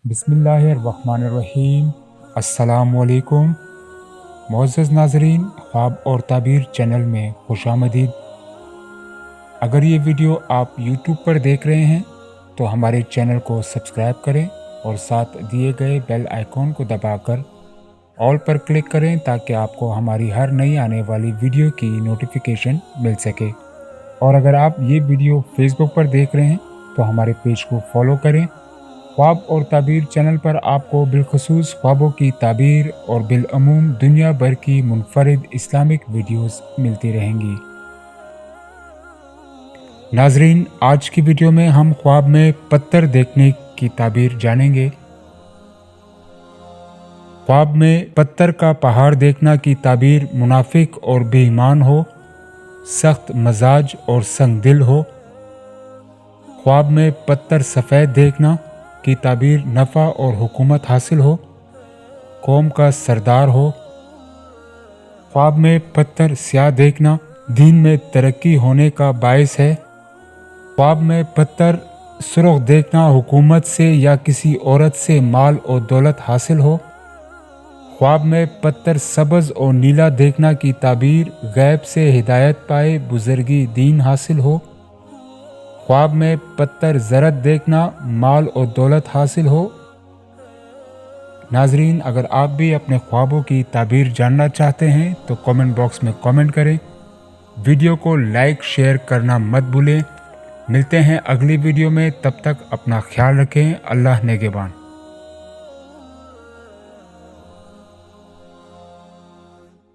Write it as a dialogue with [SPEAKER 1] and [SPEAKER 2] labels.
[SPEAKER 1] बिस्मिल्लाहिर्रहमानिर्रहीम। अस्सलामुअलैकुम। मुअज़्ज़ज़ नाज़रीन, ख्वाब और ताबीर चैनल में खुशामदीद। अगर ये वीडियो आप YouTube पर देख रहे हैं तो हमारे चैनल को सब्सक्राइब करें और साथ दिए गए बेल आइकॉन को दबाकर ऑल पर क्लिक करें ताकि आपको हमारी हर नई आने वाली वीडियो की नोटिफिकेशन मिल सके। और अगर आप ये वीडियो फेसबुक पर देख रहे हैं तो हमारे पेज को फॉलो करें। ख्वाब और ताबीर चैनल पर आपको बिलखसूस ख्वाबों की ताबीर और बिलअमूम दुनिया भर की मुनफरिद इस्लामिक वीडियोस मिलती रहेंगी। नाजरीन, आज की वीडियो में हम ख्वाब में पत्थर देखने की ताबीर जानेंगे। ख्वाब में पत्थर का पहाड़ देखना की ताबीर मुनाफिक और बेईमान हो, सख्त मजाज और संग दिल हो। ख्वाब में पत्थर सफ़ेद देखना की ताबीर नफ़ा और हुकूमत हासिल हो, कौम का सरदार हो। ख्वाब में पत्थर स्याह देखना दीन में तरक्की होने का बायस है। ख्वाब में पत्थर सुर्ख देखना हुकूमत से या किसी औरत से माल और दौलत हासिल हो। ख्वाब में पत्थर सब्ज़ और नीला देखना की ताबीर गैब से हिदायत पाए बुजुर्गी दीन हासिल हो। ख्वाब में पत्थर ज़रत देखना माल और दौलत हासिल हो। नाजरीन, अगर आप भी अपने ख्वाबों की ताबीर जानना चाहते हैं तो कमेंट बॉक्स में कमेंट करें। वीडियो को लाइक शेयर करना मत भूलें। मिलते हैं अगली वीडियो में, तब तक अपना ख्याल रखें। अल्लाह नेगेबान।